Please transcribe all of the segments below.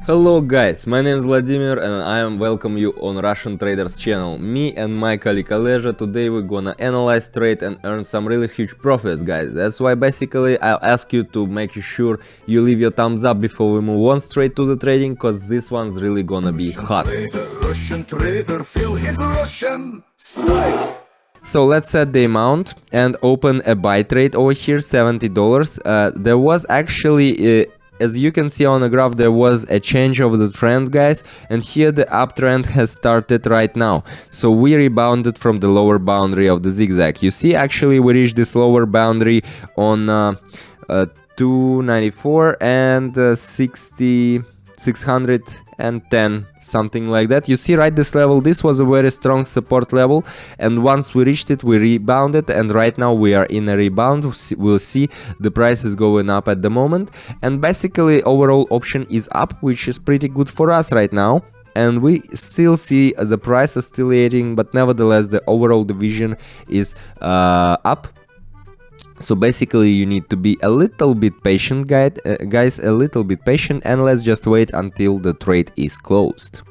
Hello guys, my name is Vladimir and I am welcome you on Russian Traders channel. Me and my colleague Aleja, today we're gonna analyze trade and earn some really huge profits, guys. That's why basically I'll ask you to make sure you leave your thumbs up before we move on straight to the trading, cause this one's really gonna be hot. Russian trader, feel his Russian style. So let's set the amount and open a buy trade over here, $70. There was actually as you can see on the graph, there was a change of the trend, guys, and here the uptrend has started right now. So we rebounded from the lower boundary of the zigzag. You see, actually we reached this lower boundary on 294 and 610, something like that. You see, right, this level, this was a very strong support level, and once we reached it, we rebounded, and right now we are in a rebound. We'll see the price is going up at the moment, and basically overall option is up, which is pretty good for us right now. And we still see the price oscillating, but nevertheless the overall division is up. So basically you need to be a little bit patient, guys, a little bit patient, and let's just wait until the trade is closed.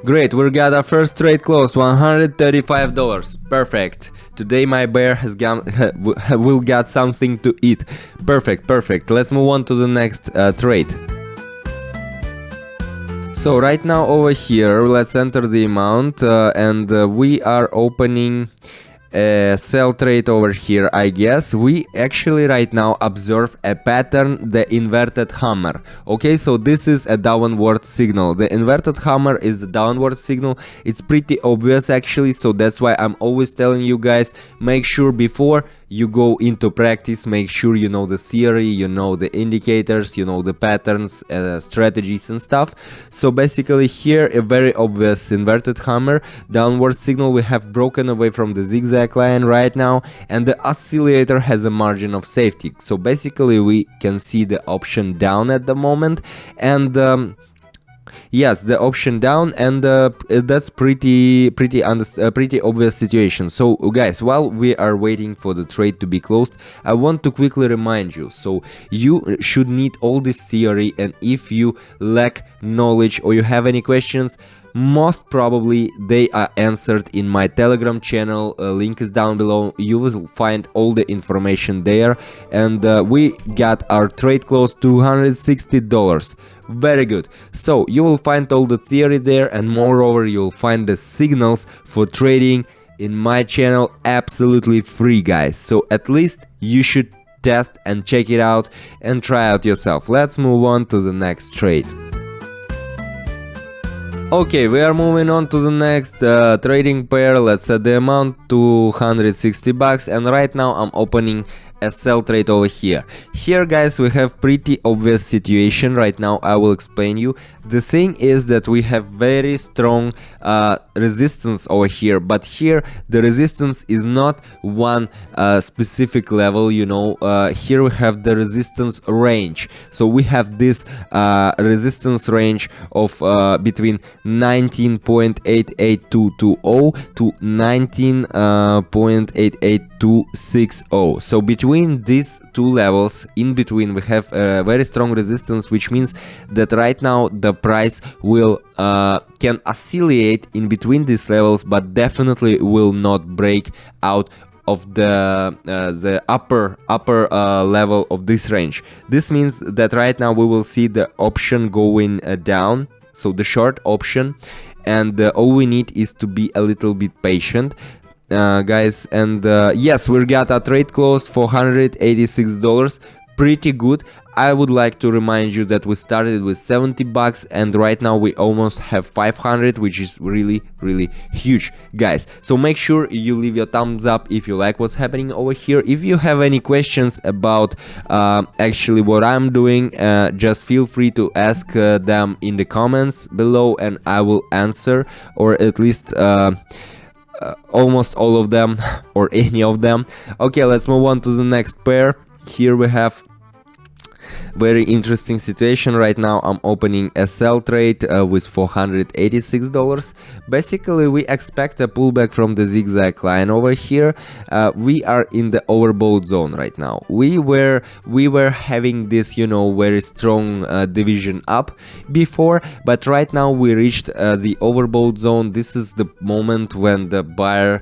Great, we got our first trade closed, $135. Perfect. Today my bear has will got something to eat. Perfect. Let's move on to the next trade. So right now over here, let's enter the amount and we are opening a sell trade over here. I guess we actually right now observe a pattern, the inverted hammer. Okay, so this is a downward signal. The inverted hammer is the downward signal. It's pretty obvious actually, so that's why I'm always telling you guys, make sure before you go into practice, make sure you know the theory, you know the indicators, you know the patterns, strategies and stuff. So basically here a very obvious inverted hammer, downward signal. We have broken away from the zigzag line right now, and the oscillator has a margin of safety. So basically we can see the option down at the moment, and yes, the option down, and that's pretty obvious situation. So guys, while we are waiting for the trade to be closed, I want to quickly remind you, so you should need all this theory, and if you lack knowledge or you have any questions, most probably they are answered in my Telegram channel. Link is down below. You will find all the information there, and we got our trade close, $260. Very good. So you will find all the theory there, and moreover you will find the signals for trading in my channel absolutely free, guys. So at least you should test and check it out and try out yourself. Let's move on to the next trade. Okay, we are moving on to the next trading pair. Let's set the amount to $160, and right now I'm opening a sell trade over here. Here, guys, we have pretty obvious situation right now. I will explain you. The thing is that we have very strong resistance over here, but here the resistance is not one specific level, you know. Here we have the resistance range. So we have this resistance range of between 19.88220 to 19.88260. So between these two levels, in between, we have a very strong resistance, which means that right now the price will can oscillate in between these levels, but definitely will not break out of the upper level of this range. This means that right now we will see the option going down, so the short option, and all we need is to be a little bit patient, guys. And yes, we got a trade closed for $186. Pretty good. I would like to remind you that we started with $70 and right now we almost have 500, which is really huge, guys. So make sure you leave your thumbs up if you like what's happening over here. If you have any questions about actually what I'm doing, just feel free to ask them in the comments below, and I will answer, or at least almost all of them or any of them. Okay, let's move on to the next pair. Here we have Very interesting situation right now. I'm opening a sell trade with $486. Basically, we expect a pullback from the zigzag line over here. We are in the overbought zone right now. We were having this, you know, very strong division up before, but right now we reached the overbought zone. This is the moment when the buyer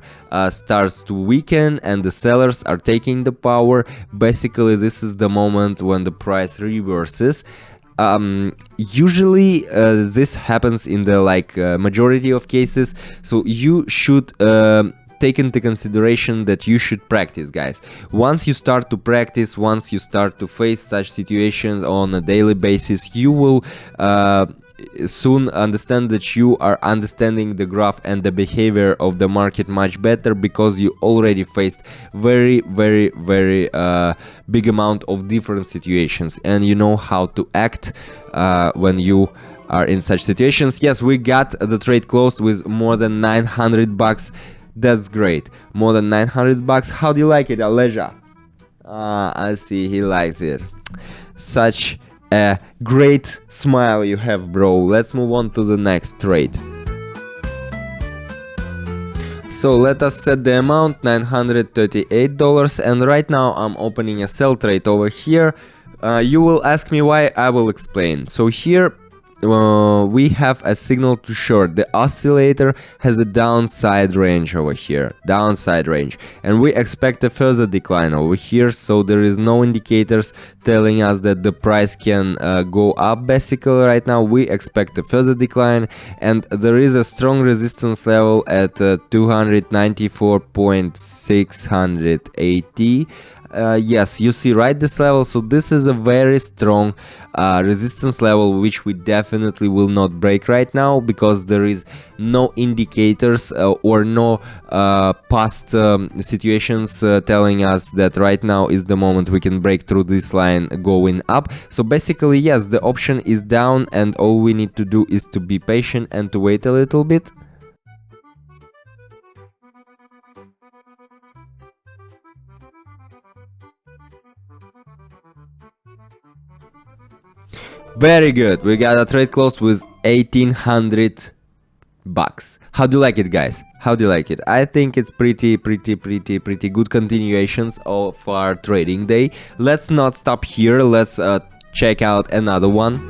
starts to weaken and the sellers are taking the power. Basically, this is the moment when the price reverses. Usually this happens in the majority of cases, so you should take into consideration that you should practice, guys. Once you start to practice, once you start to face such situations on a daily basis, you will soon understand that you are understanding the graph and the behavior of the market much better, because you already faced very big amount of different situations and you know how to act when you are in such situations. Yes, we got the trade closed with more than $900. That's great. More than $900. How do you like it, Aleja? I see he likes it. Such a great smile you have, bro. Let's move on to the next trade. So let us set the amount, $938, and right now I'm opening a sell trade over here. You will ask me why. I will explain. So here we have a signal to short. The oscillator has a downside range over here, downside range, and we expect a further decline over here. So there is no indicators telling us that the price can go up. Basically right now we expect a further decline, and there is a strong resistance level at 294.680. Yes, you see right this level. So this is a very strong resistance level which we definitely will not break right now, because there is no indicators or no past situations telling us that right now is the moment we can break through this line going up. So basically, yes, the option is down and all we need to do is to be patient and to wait a little bit. Very good. We got a trade close with $1,800. How do you like it, guys? How do you like it? I think it's pretty good continuations of our trading day. Let's not stop here. Let's check out another one.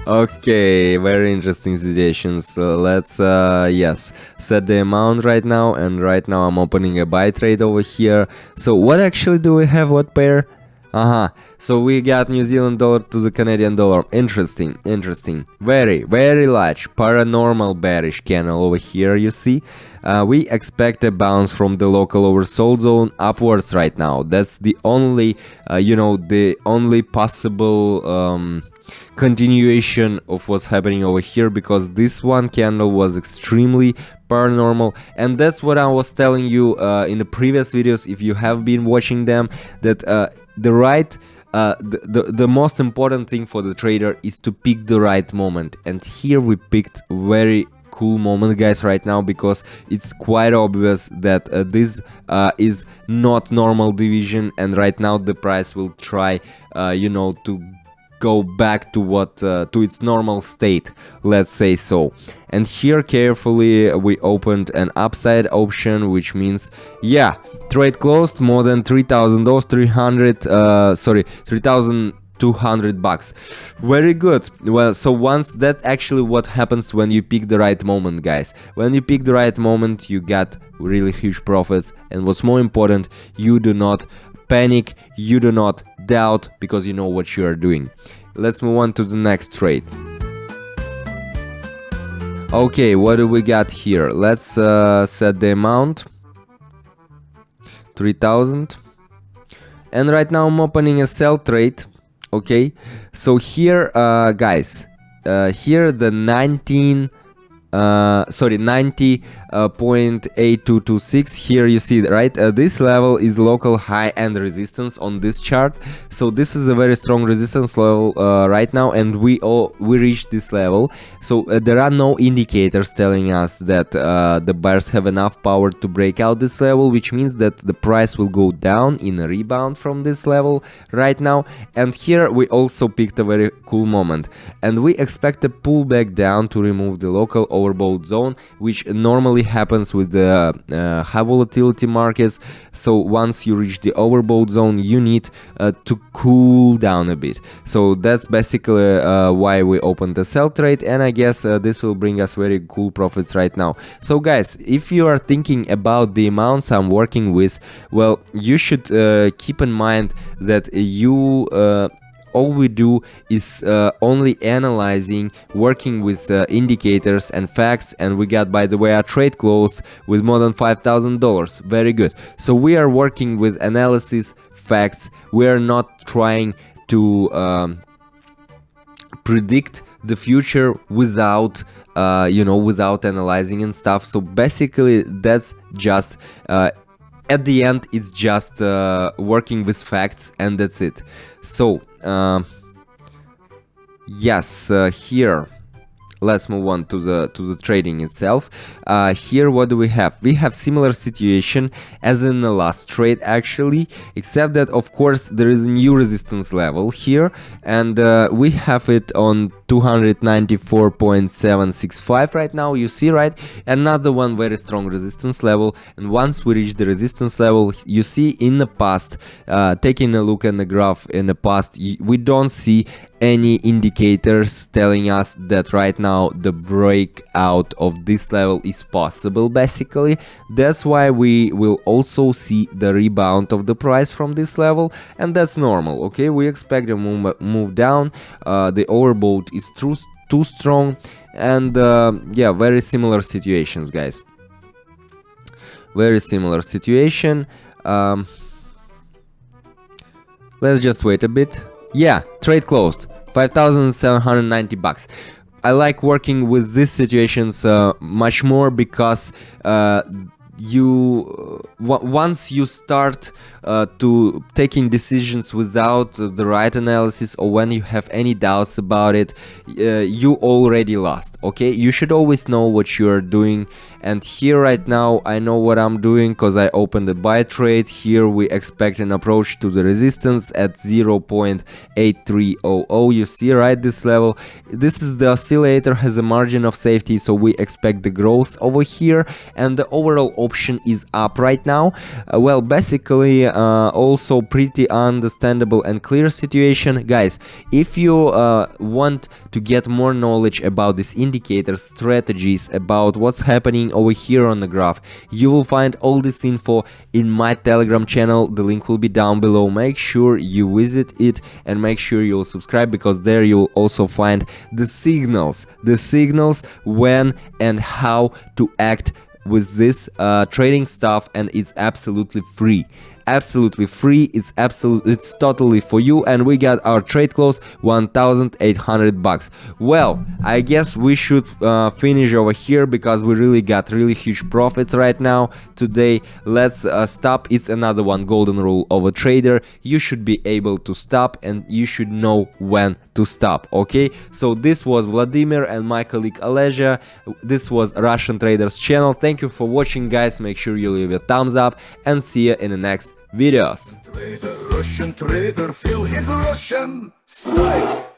Okay, very interesting situations. Let's yes, set the amount right now, and right now I'm opening a buy trade over here. So what actually do we have? What pair? So we got New Zealand dollar to the Canadian dollar. Interesting. Very large paranormal bearish candle over here, you see. We expect a bounce from the local oversold zone upwards right now. That's the only, the only possible continuation of what's happening over here, because this one candle was extremely paranormal, and that's what I was telling you in the previous videos, if you have been watching them, that the most important thing for the trader is to pick the right moment, and here we picked very cool moment, guys, right now, because it's quite obvious that this is not normal division, and right now the price will try to go back to what to its normal state, let's say so. And here carefully we opened an upside option, which means, yeah, trade closed more than $3,000, $3,200. Very good. Well, so once that actually what happens when you pick the right moment, guys. When you pick the right moment, you got really huge profits, and what's more important, you do not panic, you do not doubt, because you know what you are doing. Let's move on to the next trade. Okay, what do we got here? Let's set the amount, 3,000, and right now I'm opening a sell trade. Okay, so here guys, here the 19 sorry, 90.8226. Here you see, right, this level is local high and resistance on this chart. So this is a very strong resistance level right now, and we reached this level. So there are no indicators telling us that the buyers have enough power to break out this level, which means that the price will go down in a rebound from this level right now. And here we also picked a very cool moment, and we expect a pullback down to remove the local overbought zone, which normally happens with the high volatility markets. So once you reach the overbought zone, you need to cool down a bit. So that's basically why we opened the sell trade, and I guess this will bring us very cool profits right now. So guys, if you are thinking about the amounts I'm working with, well, you should keep in mind that you all we do is only analyzing, working with indicators and facts, and we got, by the way, our trade closed with more than $5,000. Very good. So we are working with analysis, facts. We are not trying to predict the future without without analyzing and stuff. So basically that's just at the end it's just working with facts, and that's it. So yes, here let's move on to the trading itself. Here what do we have? We have similar situation as in the last trade actually, except that of course there is a new resistance level here, and we have it on 294.765 right now, you see, right? Another one very strong resistance level, and once we reach the resistance level, you see in the past, taking a look at the graph in the past, we don't see any indicators telling us that right now the breakout of this level is possible. Basically, that's why we will also see the rebound of the price from this level, and that's normal. Okay, we expect a move down. The overbought is too strong, and yeah, very similar situations, guys. Very similar situation. Let's just wait a bit. Yeah, trade closed. 5,790 bucks. I like working with these situations much more because once you start to taking decisions without the right analysis, or when you have any doubts about it, you already lost. Okay, you should always know what you are doing, and here right now I know what I'm doing because I opened a buy trade. Here we expect an approach to the resistance at 0.8300. you see, right, this level. This is the oscillator, has a margin of safety, so we expect the growth over here, and the overall option is up right now. Well, basically also pretty understandable and clear situation. Guys, if you want to get more knowledge about these indicators, strategies, about what's happening over here on the graph, you will find all this info in my Telegram channel. The link will be down below. Make sure you visit it, and make sure you'll subscribe, because there you will also find the signals when and how to act with this trading stuff, and it's absolutely free. Absolutely free. It's totally for you, and we got our trade close 1,800 bucks. Well, I guess we should finish over here, because we really got really huge profits right now today. Let's stop. It's another one golden rule of a trader. You should be able to stop, and you should know when to stop. Okay, so this was Vladimir and my colleague Aleja. This was Russian Traders channel. Thank you for watching, guys. Make sure you leave a thumbs up, and see you in the next videos. Russian trader, feel his Russian style.